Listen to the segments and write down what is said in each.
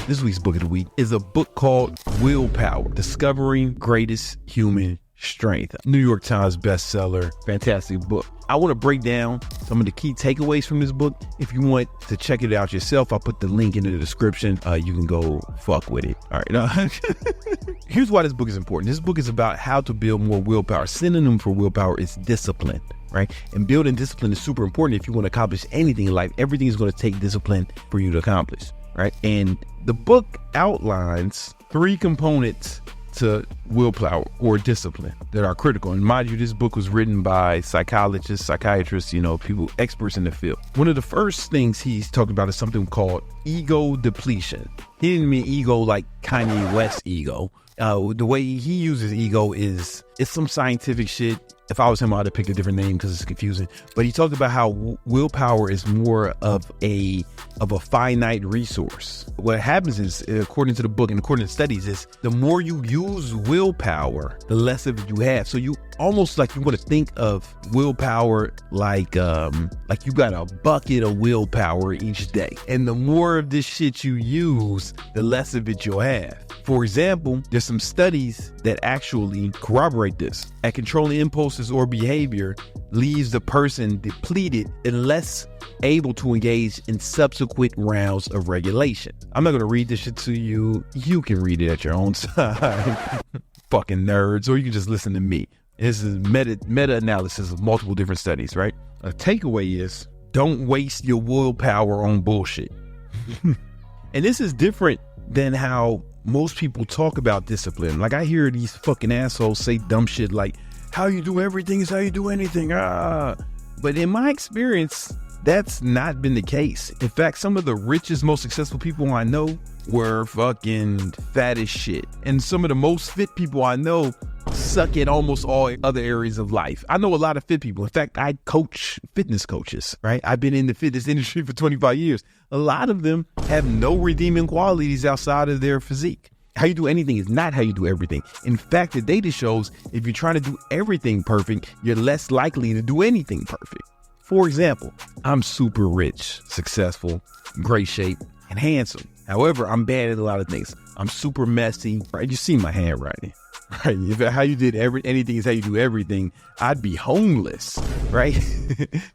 This week's book of the week is a book called Willpower, Discovering Greatest Human Strength. New York Times bestseller, fantastic book. I want to break down some of the key takeaways from this book. If you want to check it out yourself, I'll put the link in the description. You can go fuck with it. All right. Here's why this book is important. This book is about how to build more willpower. Synonym for willpower is discipline, right? And building discipline is super important if you want to accomplish anything in life. Everything is going to take discipline for you to accomplish, right? And the book outlines 3 components to willpower or discipline that are critical. And mind you, this book was written by psychologists, psychiatrists, people, experts in the field. One of the first things he's talking about is something called ego depletion. He didn't mean ego like Kanye West ego. The way he uses ego is it's some scientific shit. If I was him, I'd have picked a different name because it's confusing. But he talked about how willpower is more of a finite resource. What happens is, according to the book and according to studies, is the more you use willpower, the less of it you have. So you almost like you want to think of willpower like you got a bucket of willpower each day. And the more of this shit you use, the less of it you'll have. For example, there's some studies that actually corroborate this. At controlling impulses or behavior leaves the person depleted and less able to engage in subsequent rounds of regulation. I'm not going to read this shit to you. You can read it at your own time. Fucking nerds. Or you can just listen to me. This is meta-analysis of multiple different studies, right? A takeaway is don't waste your willpower on bullshit. And this is different than how most people talk about discipline. Like I hear these fucking assholes say dumb shit like, how you do everything is how you do anything. But in my experience, that's not been the case. In fact, some of the richest, most successful people I know were fucking fat as shit. And some of the most fit people I know suck at almost all other areas of life. I know a lot of fit people. In fact, I coach fitness coaches, right? I've been in the fitness industry for 25 years. A lot of them have no redeeming qualities outside of their physique. How you do anything is not how you do everything. In fact, the data shows if you're trying to do everything perfect, you're less likely to do anything perfect. For example, I'm super rich, successful, great shape, and handsome. However, I'm bad at a lot of things. I'm super messy, right? You see my handwriting, right? If how you did anything is how you do everything, I'd be homeless, right?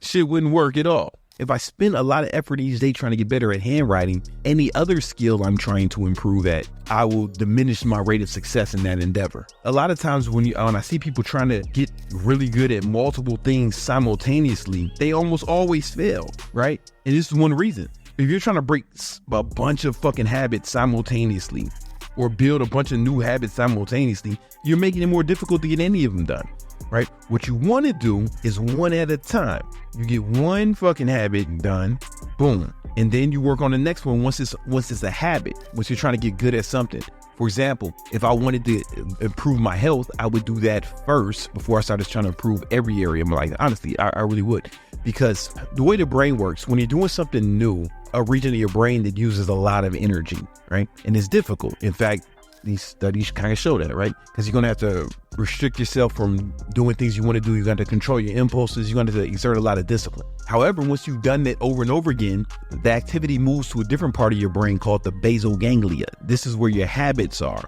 Shit wouldn't work at all. If I spend a lot of effort each day trying to get better at handwriting, any other skill I'm trying to improve at, I will diminish my rate of success in that endeavor. A lot of times when I see people trying to get really good at multiple things simultaneously, they almost always fail, right? And this is one reason. If you're trying to break a bunch of fucking habits simultaneously or build a bunch of new habits simultaneously, you're making it more difficult to get any of them done, right? What you want to do is one at a time. You get one fucking habit done, boom. And then you work on the next one once it's a habit, once you're trying to get good at something. For example, if I wanted to improve my health, I would do that first before I started trying to improve every area of my life. Honestly, I really would. Because the way the brain works, when you're doing something new, a region of your brain that uses a lot of energy, right? And it's difficult. In fact, these studies kind of show that, right? Because you're going to have to restrict yourself from doing things you want to do. You're going to control your impulses. You're going to exert a lot of discipline. However, once you've done that over and over again, the activity moves to a different part of your brain called the basal ganglia. This is where your habits are.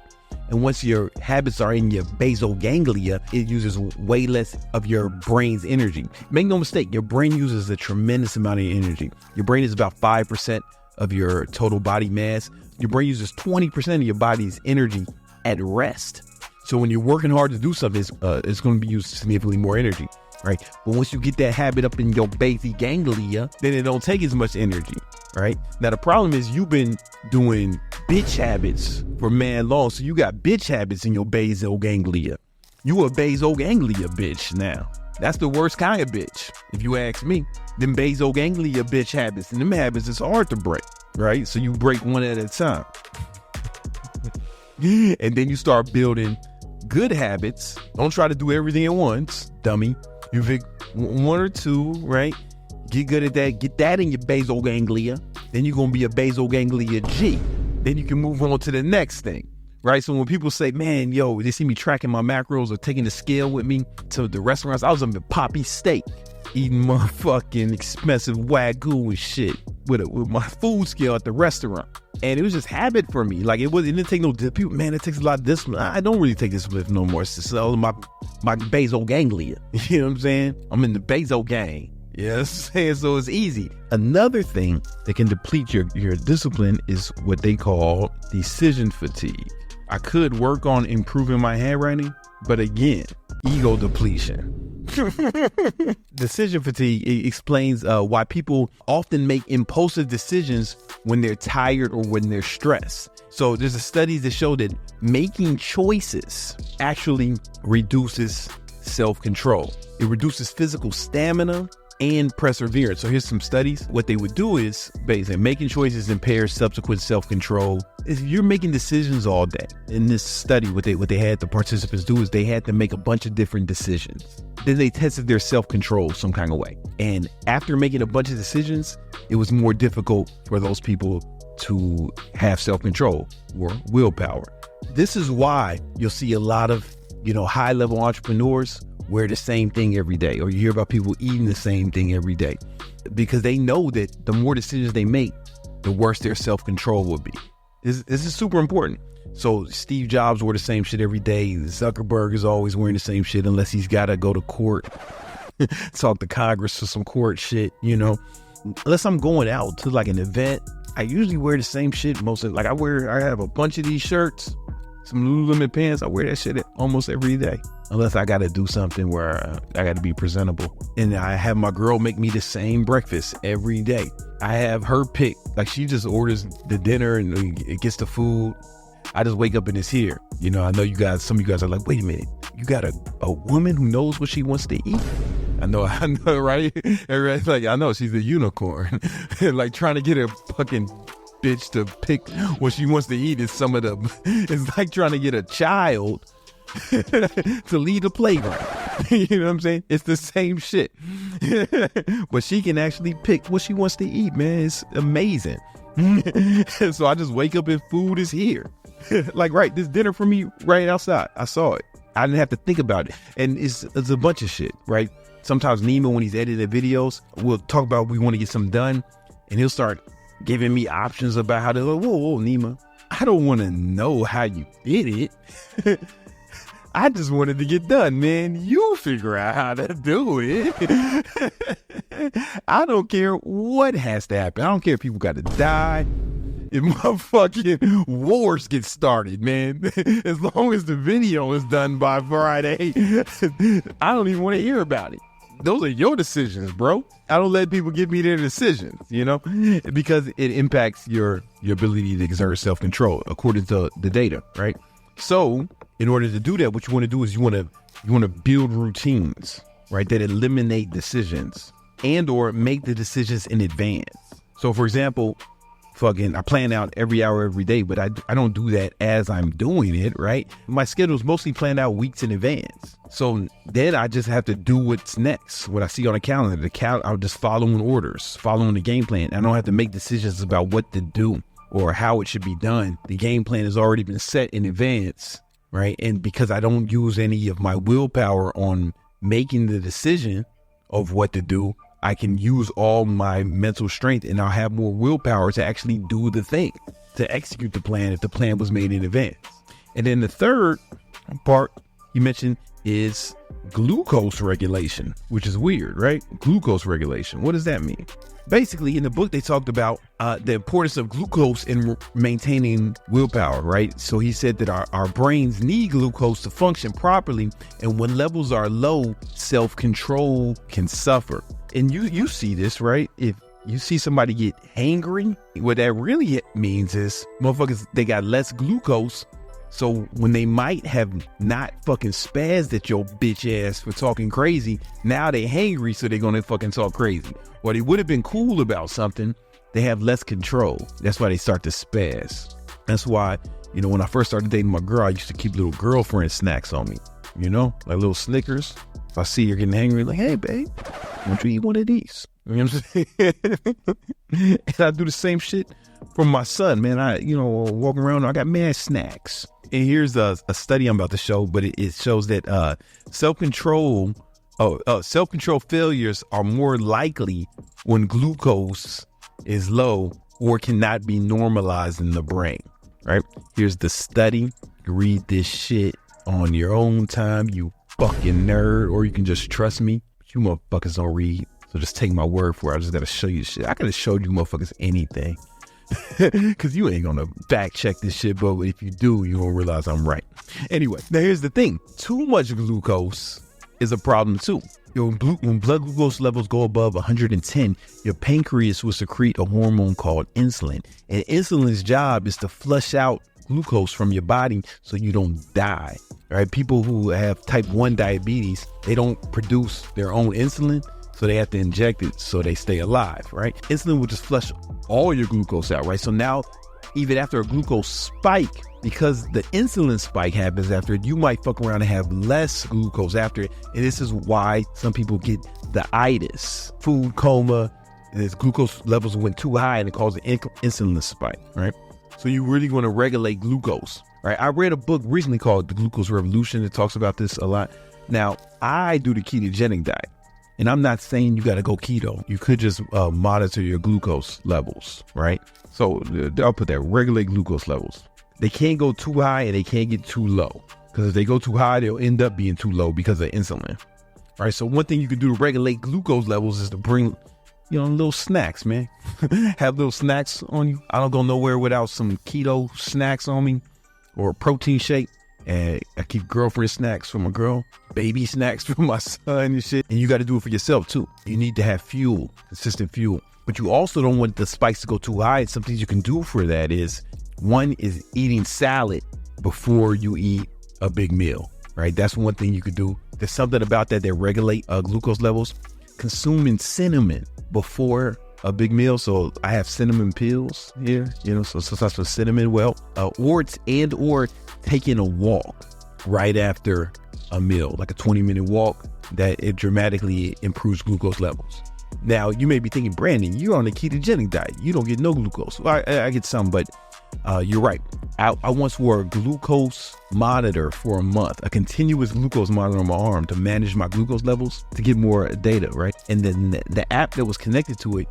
And once your habits are in your basal ganglia, it uses way less of your brain's energy. Make no mistake, your brain uses a tremendous amount of energy. Your brain is about 5% of your total body mass. Your brain uses 20% of your body's energy at rest. So when you're working hard to do something, it's going to be used significantly more energy, right? But once you get that habit up in your basal ganglia, then it don't take as much energy, right? Now, the problem is you've been doing bitch habits for man long. So you got bitch habits in your basal ganglia. You a basal ganglia bitch now. That's the worst kind of bitch, if you ask me. Them basal ganglia bitch habits, and them habits is hard to break, right? So you break one at a time. And then you start building good habits. Don't try to do everything at once, dummy. You pick one or two, right? Get good at that. Get that in your basal ganglia. Then you're going to be a basal ganglia G. Then you can move on to the next thing, right? So when people say, man, yo, they see me tracking my macros or taking the scale with me to the restaurants, I was on the Poppy Steak, eating motherfucking expensive Wagyu and shit with my food scale at the restaurant. And it was just habit for me. Like it didn't take no people, man, it takes a lot of discipline. I don't really take discipline no more. It's just all my basal ganglia. You know what I'm saying? I'm in the basal gang. Yes, so it's easy. Another thing that can deplete your discipline is what they call decision fatigue. I could work on improving my handwriting, but again, ego depletion. Decision fatigue explains why people often make impulsive decisions when they're tired or when they're stressed. So there's studies that show that making choices actually reduces self-control. It reduces physical stamina and perseverance. So here's some studies. What they would do is basically making choices impairs subsequent self-control. If you're making decisions all day, in this study, what they had the participants do is they had to make a bunch of different decisions. Then they tested their self-control some kind of way. And after making a bunch of decisions, it was more difficult for those people to have self-control or willpower. This is why you'll see a lot of, high-level entrepreneurs wear the same thing every day, or you hear about people eating the same thing every day, because they know that the more decisions they make, the worse their self-control will be. This is super important. So Steve Jobs wore the same shit every day. Zuckerberg is always wearing the same shit unless he's got to go to court, talk to Congress for some court shit, Unless I'm going out to like an event, I usually wear the same shit mostly. Like I have a bunch of these shirts, some Lululemon pants. I wear that shit almost every day. Unless I got to do something where I got to be presentable. And I have my girl make me the same breakfast every day. I have her pick, like she just orders the dinner and it gets the food. I just wake up and it's here. I know some of you guys are like, wait a minute, you got a woman who knows what she wants to eat? I know, right? Everybody's like, I know, she's a unicorn. Like trying to get a fucking bitch to pick what she wants to eat is it's like trying to get a child to lead a playground. You know what I'm saying? It's the same shit. But she can actually pick what she wants to eat, man. It's amazing. So I just wake up and food is here. Like, right, this dinner for me right outside. I saw it. I didn't have to think about it. And it's a bunch of shit, right? Sometimes Nima, when he's editing videos, we'll talk about we want to get something done, and he'll start giving me options about how to, whoa, Nima, I don't want to know how you did it. I just wanted to get done, man. You figure out how to do it. I don't care what has to happen. I don't care if people got to die. If motherfucking wars get started, man. As long as the video is done by Friday, I don't even want to hear about it. Those are your decisions, bro. I don't let people give me their decisions, because it impacts your ability to exert self-control according to the data, right? So in order to do that, what you want to do is you want to build routines, right, that eliminate decisions and or make the decisions in advance. So for example, I plan out every hour every day, but I don't do that as I'm doing it, right? My schedule is mostly planned out weeks in advance. So then I just have to do what's next. What I see on the calendar, I'm just following orders, following the game plan. I don't have to make decisions about what to do or how it should be done. The game plan has already been set in advance, right? And because I don't use any of my willpower on making the decision of what to do, I can use all my mental strength and I'll have more willpower to actually do the thing, to execute the plan if the plan was made in advance. And then the third part you mentioned is glucose regulation, which is weird, right? Glucose regulation. What does that mean? Basically, in the book, they talked about the importance of glucose in maintaining willpower, right? So he said that our brains need glucose to function properly. And when levels are low, self-control can suffer. And you see this, right? If you see somebody get hangry, what that really means is motherfuckers, they got less glucose. So when they might have not fucking spazzed at your bitch ass for talking crazy, now they hangry, so they're gonna fucking talk crazy. Or they would have been cool about something, they have less control. That's why they start to spaz. That's why, when I first started dating my girl, I used to keep little girlfriend snacks on me, like little Snickers. If I see her getting angry, like, hey, babe, why don't you eat one of these? You know what I'm saying? And I do the same shit for my son, man. I, walking around, I got mad snacks. And here's a study I'm about to show, but it shows that self-control failures are more likely when glucose is low or cannot be normalized in the brain, right? Here's the study. Read this shit on your own time, you fucking nerd, or you can just trust me. You motherfuckers don't read, so just take my word for it. I just gotta show you shit. I could have showed you motherfuckers anything. Because you ain't gonna fact check this shit, but if you do, you're gonna realize I'm right. Anyway, now here's the thing. Too much glucose is a problem too. When blood glucose levels go above 110, your pancreas will secrete a hormone called insulin. And insulin's job is to flush out glucose from your body so you don't die. Right? People who have type 1 diabetes, they don't produce their own insulin, so they have to inject it so they stay alive, right? Insulin will just flush all your glucose out, right? So now, even after a glucose spike, because the insulin spike happens after it, you might fuck around and have less glucose after it. And this is why some people get the itis, food coma, and its glucose levels went too high and it causes an insulin spike, right? So you really want to regulate glucose, right? I read a book recently called The Glucose Revolution. It talks about this a lot. Now, I do the ketogenic diet. And I'm not saying you got to go keto. You could just monitor your glucose levels, right? So I'll put that, regulate glucose levels. They can't go too high and they can't get too low. Because if they go too high, they'll end up being too low because of insulin, right? So one thing you can do to regulate glucose levels is to bring, little snacks, man. Have little snacks on you. I don't go nowhere without some keto snacks on me or a protein shake. And I keep girlfriend snacks for my girl, baby snacks for my son and shit. And you got to do it for yourself too. You need to have fuel, consistent fuel. But you also don't want the spikes to go too high. And some things you can do for that is, one is eating salad before you eat a big meal, right? That's one thing you could do. There's something about that regulate glucose levels. Consuming cinnamon before a big meal. So I have cinnamon pills here, so that's for cinnamon. Or taking a walk right after a meal, like a 20-minute walk, that it dramatically improves glucose levels. Now, you may be thinking, Brandon, you're on a ketogenic diet. You don't get no glucose. Well, I get some, but you're right. I once wore a glucose monitor for a month, a continuous glucose monitor on my arm to manage my glucose levels, to get more data, right? And then the app that was connected to it,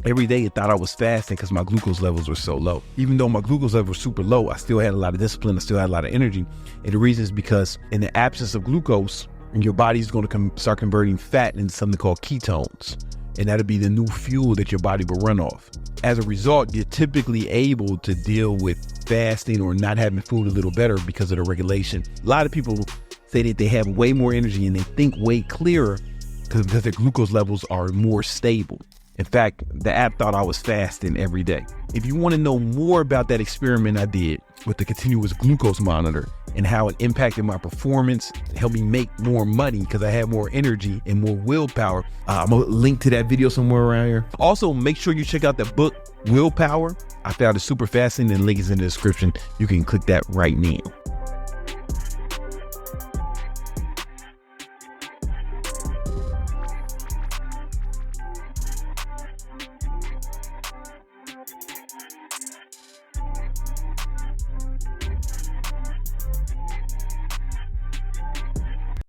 every day it thought I was fasting because my glucose levels were so low. Even though my glucose levels were super low, I still had a lot of discipline. I still had a lot of energy. And the reason is because in the absence of glucose, your body's going to start converting fat into something called ketones. And that'll be the new fuel that your body will run off. As a result, you're typically able to deal with fasting or not having food a little better because of the regulation. A lot of people say that they have way more energy and they think way clearer because their glucose levels are more stable. In fact, the app thought I was fasting every day. If you want to know more about that experiment I did with the continuous glucose monitor and how it impacted my performance, helped me make more money because I had more energy and more willpower, I'm going to link to that video somewhere around here. Also, make sure you check out that book, Willpower. I found it super fascinating and the link is in the description. You can click that right now.